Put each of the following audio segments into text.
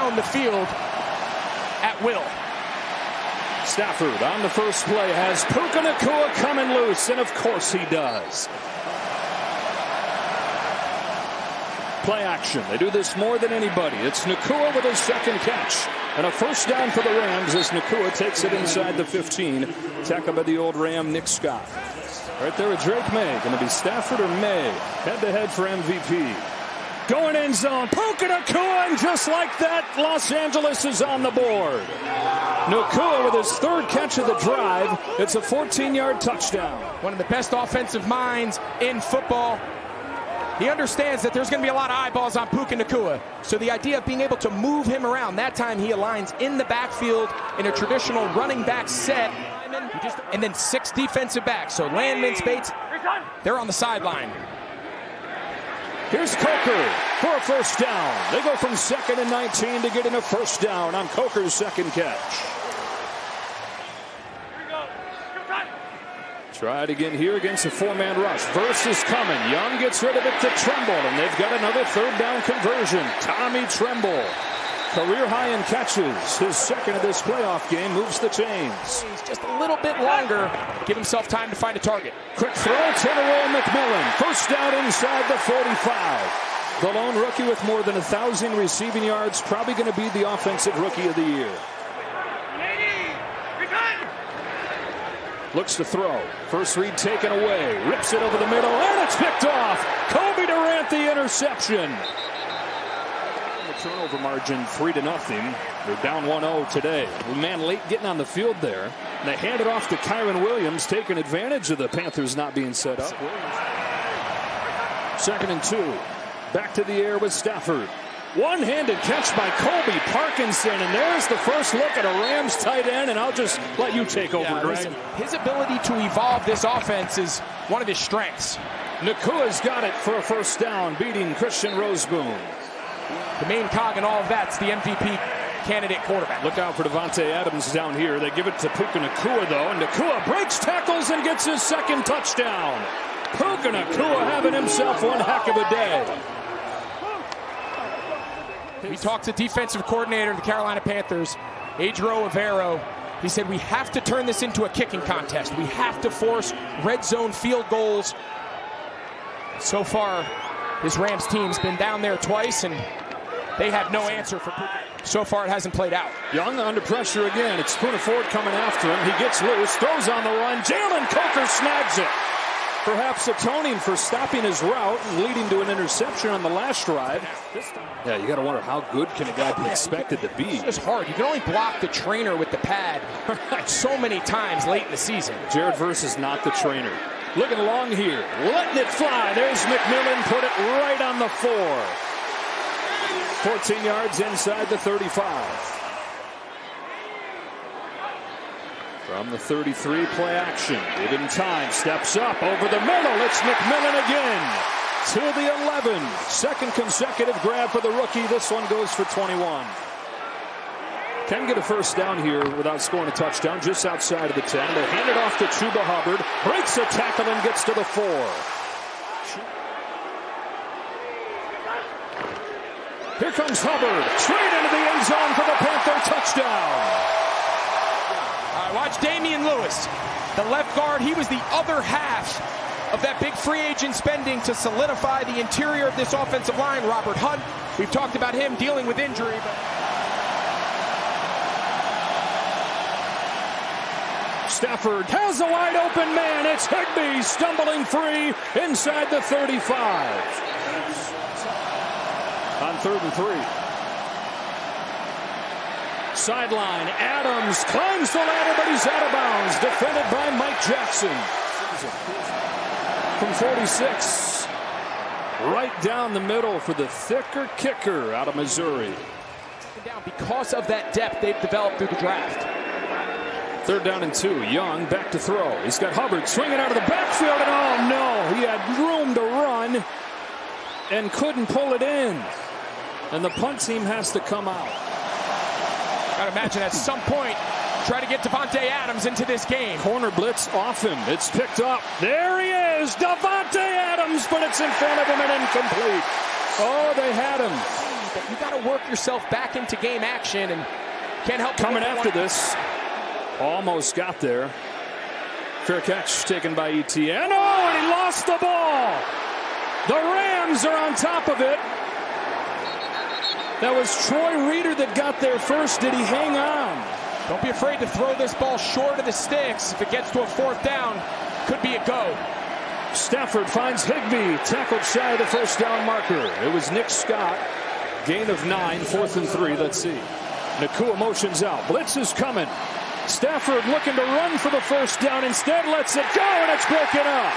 down the field at will. Stafford on the first play has Puka Nacua coming loose, and of course he does. Play action. They do this more than anybody. It's Nacua with his second catch. And a first down for the Rams as Nacua takes it inside the 15. Tackled by the old Ram, Nick Scott. Right there with Drake May. Going to be Stafford or May. Head-to-head for MVP. Going end zone. Puka Nacua, and just like that, Los Angeles is on the board. Nacua with his third catch of the drive. It's a 14-yard touchdown. One of the best offensive minds in football. He understands that there's going to be a lot of eyeballs on Puka Nacua. So the idea of being able to move him around, that time he aligns in the backfield in a traditional running back set. And then 6 defensive backs. So Landman, Spates, they're on the sideline. Here's Coker for a first down. They go from 2nd and 19 to getting a first down on Coker's second catch. Try it again here against a 4-man rush. Verse is coming. Young gets rid of it to Tremble, and they've got another third down conversion. Tommy Tremble, career high in catches. His second of this playoff game, moves the chains. He's just a little bit longer. Give himself time to find a target. Quick throw to the roll, McMillan. First down inside the 45. The lone rookie with more than 1,000 receiving yards, probably going to be the offensive rookie of the year. Looks to throw. First read taken away. Rips it over the middle, and it's picked off. Kobe Durant, the interception. The turnover margin 3-0. They're down 1-0 today. Man late getting on the field there. And they hand it off to Kyron Williams, taking advantage of the Panthers not being set up. 2nd and 2. Back to the air with Stafford. One-handed catch by Colby Parkinson, and there's the first look at a Rams tight end, and I'll just let you take over, Greg. Listen, his ability to evolve this offense is one of his strengths. Nacua's got it for a first down, beating Christian Roseboom. The main cog in all of that's the MVP candidate quarterback. Look out for Davante Adams down here. They give it to Puka Nacua, though, and Nacua breaks tackles and gets his second touchdown. Puka Nacua having himself one heck of a day. We talked to defensive coordinator of the Carolina Panthers, Adro Avero. He said, we have to turn this into a kicking contest. We have to force red zone field goals. So far, his Rams team's been down there twice, and they have no answer for Puka. So far, it hasn't played out. Young under pressure again. It's Poona Ford coming after him. He gets loose, throws on the run. Jalen Coker snags it. Perhaps atoning for stopping his route and leading to an interception on the last drive. Yeah, you got to wonder how good can a guy be expected to be. It's hard. You can only block the trainer with the pad so many times late in the season. Jared Verse is not the trainer. Looking along here, letting it fly. There's McMillan, put it right on the 4. 14 yards inside the 35. From the 33, play action. Given time, steps up over the middle. It's McMillan again to the 11. Second consecutive grab for the rookie. This one goes for 21. Can get a first down here without scoring a touchdown, just outside of the 10. They hand it off to Chuba Hubbard. Breaks a tackle and gets to the 4. Here comes Hubbard. Straight into the end zone for the Panther touchdown. Watch Damian Lewis, the left guard. He was the other half of that big free agent spending to solidify the interior of this offensive line. Robert Hunt, we've talked about him dealing with injury. Stafford has a wide open man. It's Higbee stumbling free inside the 35. On 3rd and 3. Sideline, Adams climbs the ladder, but he's out of bounds. Defended by Mike Jackson. From 46. Right down the middle for the thicker kicker out of Missouri. Down because of that depth they've developed through the draft. 3rd down and 2. Young back to throw. He's got Hubbard swinging out of the backfield, and oh no, he had room to run and couldn't pull it in. And the punt team has to come out. I'd imagine at some point, try to get Davante Adams into this game. Corner blitz off him. It's picked up. There he is, Davante Adams, but it's in front of him and incomplete. Oh, they had him. but you got to work yourself back into game action, and can't help coming after this. Almost got there. Fair catch taken by Etienne. Oh, and he lost the ball. The Rams are on top of it. That was Troy Reeder that got there first. Did he hang on? Don't be afraid to throw this ball short of the sticks. If it gets to a fourth down, could be a go. Stafford finds Higbee, tackled shy of the first down marker. It was Nick Scott. Gain of 9, 4th and 3. Let's see. Nacua motions out. Blitz is coming. Stafford looking to run for the first down. Instead lets it go, and it's broken up.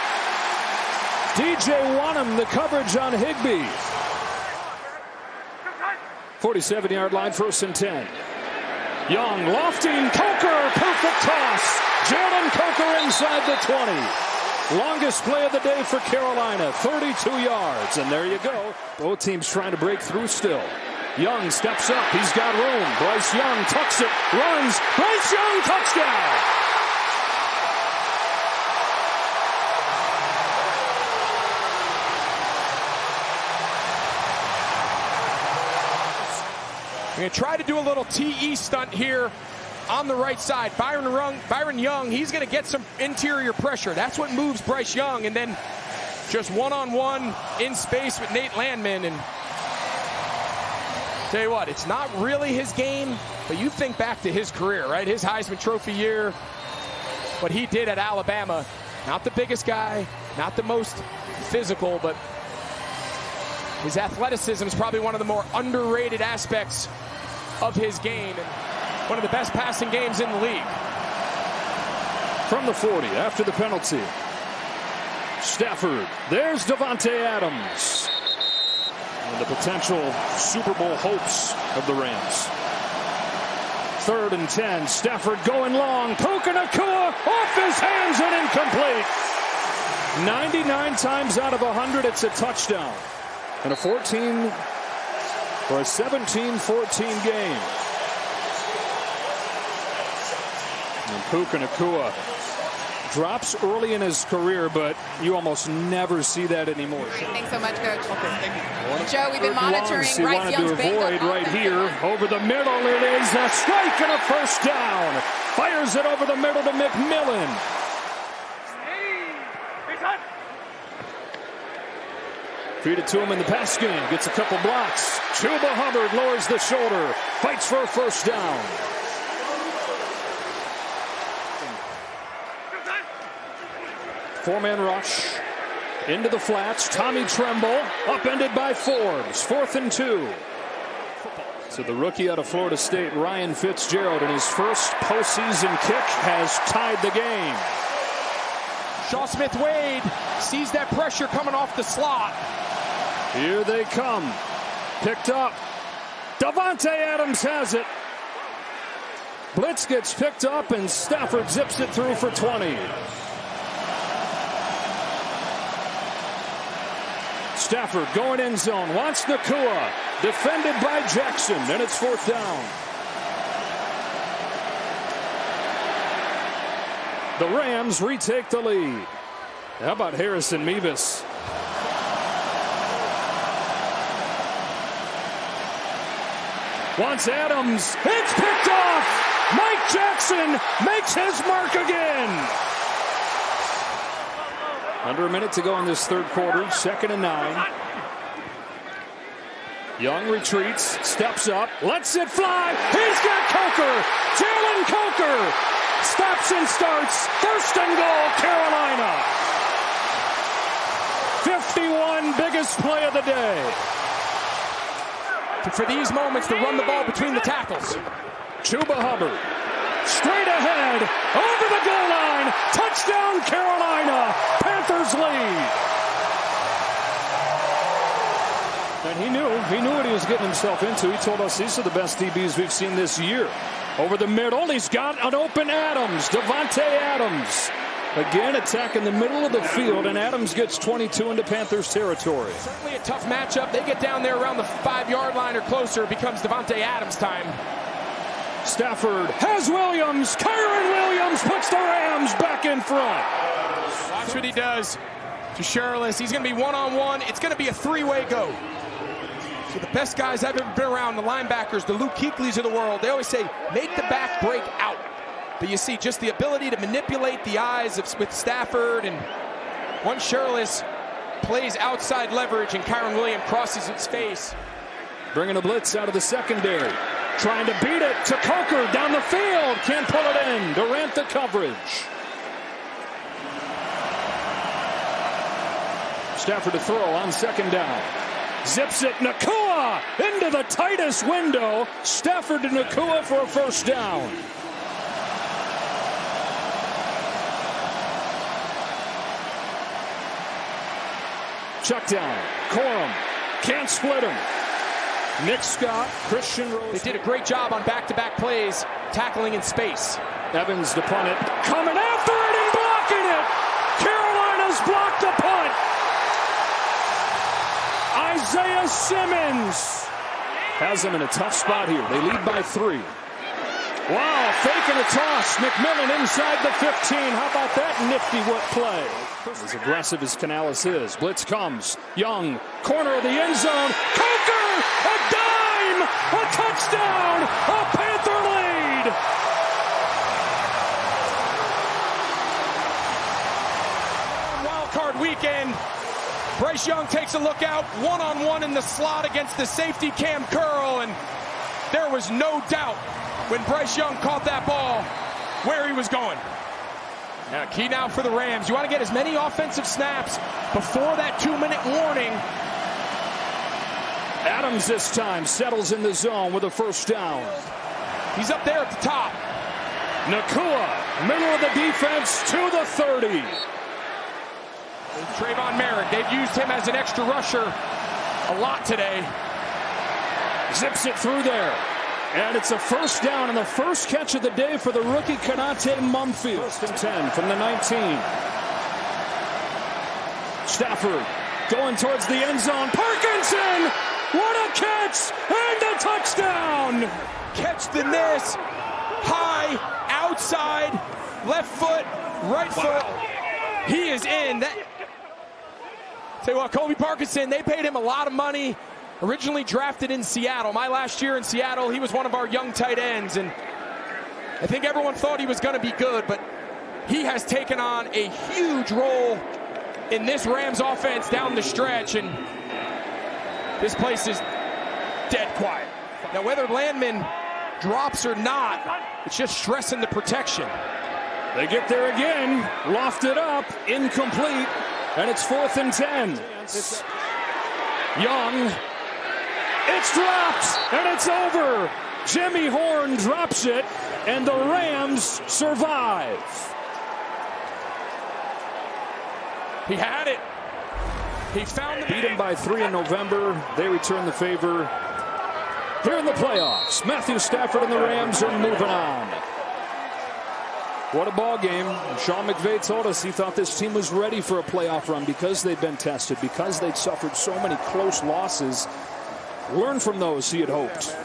DJ Wanham, the coverage on Higbee. 47-yard line, 1st and 10. Young lofting, Coker, perfect toss. Jalen Coker inside the 20. Longest play of the day for Carolina, 32 yards. And there you go. Both teams trying to break through still. Young steps up. He's got room. Bryce Young tucks it, runs. Bryce Young, touchdown. We're going to try to do a little TE stunt here on the right side. Byron Young, he's going to get some interior pressure. That's what moves Bryce Young. And then just one-on-one in space with Nate Landman. And tell you what, it's not really his game, but you think back to his career, right? His Heisman Trophy year, what he did at Alabama. Not the biggest guy, not the most physical, but his athleticism is probably one of the more underrated aspects of his game, and one of the best passing games in the league. From the 40, after the penalty. Stafford, there's Davante Adams. And the potential Super Bowl hopes of the Rams. 3rd and 10, Stafford going long. Puka Nacua off his hands and incomplete. 99 times out of 100, it's a touchdown. And a 17-14 game. And Puka Nacua drops early in his career, but you almost never see that anymore. Thanks so much, Coach. Okay, Joe, we've been monitoring he wanted to avoid right here. Over the middle, it is a strike and a first down. Fires it over the middle to McMillan. Feed it to him in the pass game. Gets a couple blocks. Chuba Hubbard lowers the shoulder. Fights for a first down. Four-man rush. Into the flats. Tommy Tremble. Upended by Forbes. 4th and 2. So the rookie out of Florida State, Ryan Fitzgerald, in his first postseason kick, has tied the game. Shaw Smith-Wade sees that pressure coming off the slot. Here they come. Picked up. Davante Adams has it. Blitz gets picked up, and Stafford zips it through for 20. Stafford going end zone. Wants Nacua. Defended by Jackson, and it's 4th down. The Rams retake the lead. How about Harrison Mevis? Wants Adams. It's picked off. Mike Jackson makes his mark again. Under a minute to go in this third quarter. 2nd and 9. Young retreats. Steps up. Lets it fly. He's got Coker. Jalen Coker. Stops and starts. 1st and goal, Carolina. 51, biggest play of the day. For these moments to run the ball between the tackles. Chuba Hubbard. Straight ahead. Over the goal line. Touchdown, Carolina. Panthers lead. And he knew what he was getting himself into. He told us these are the best DBs we've seen this year. Over the middle, he's got an open Adams. Davante Adams. Again, attack in the middle of the field, and Adams gets 22 into Panthers territory. Certainly a tough matchup. They get down there around the 5-yard line or closer. It becomes Davante Adams time. Stafford has Williams. Kyron Williams puts the Rams back in front. Watch what he does to Shirless. He's going to be one-on-one. It's going to be a 3-way go. So the best guys I've ever been around, the linebackers, the Luke Kuechly's of the world, they always say, make the back break out. But you see just the ability to manipulate the eyes with Stafford, and once Shirless plays outside leverage and Kyren Williams crosses its face. Bringing a blitz out of the secondary. Trying to beat it to Coker down the field. Can't pull it in. Durant the coverage. Stafford to throw on second down. Zips it. Nacua into the tightest window. Stafford to Nacua for a first down. Check down. Corum can't split him. Nick Scott, Christian Rose. They did a great job on back-to-back plays, tackling in space. Evans to punt it. Coming after it and blocking it. Carolina's blocked the punt. Isaiah Simmons has them in a tough spot here. They lead by 3. Wow, faking a toss. McMillan inside the 15. How about that nifty work play? As aggressive as Canales is. Blitz comes. Young, corner of the end zone. Coker, a dime, a touchdown, a Panther lead. Wild card weekend. Bryce Young takes a look out, one-on-one in the slot against the safety Cam Curl, and there was no doubt when Bryce Young caught that ball where he was going. Now, key now for the Rams. You want to get as many offensive snaps before that 2-minute warning. Adams this time settles in the zone with a first down. He's up there at the top. Nacua, middle of the defense to the 30. Trayvon Merrick, they've used him as an extra rusher a lot today. Zips it through there. And it's a first down and the first catch of the day for the rookie Kanate Mumfield. First and 10 from the 19. Stafford going towards the end zone. Parkinson! What a catch! And a touchdown! Catch the miss. High, outside, left foot, right foot. He is in. Say what, Kobe Parkinson, they paid him a lot of money. Originally drafted in Seattle. My last year in Seattle, he was one of our young tight ends, and I think everyone thought he was going to be good, but he has taken on a huge role in this Rams offense down the stretch, and this place is dead quiet. Now, whether Landman drops or not, it's just stressing the protection. They get there again, lofted up, incomplete, and it's 4th and 10. It's Young. It's dropped, and it's over. Jimmy Horn drops it, and the Rams survive. He had it. He found the Beat him by 3 in November. They return the favor here in the playoffs. Matthew Stafford and the Rams are moving on. What a ball game. Sean McVay told us he thought this team was ready for a playoff run because they'd been tested, because they'd suffered so many close losses. Learn from those, he had hoped.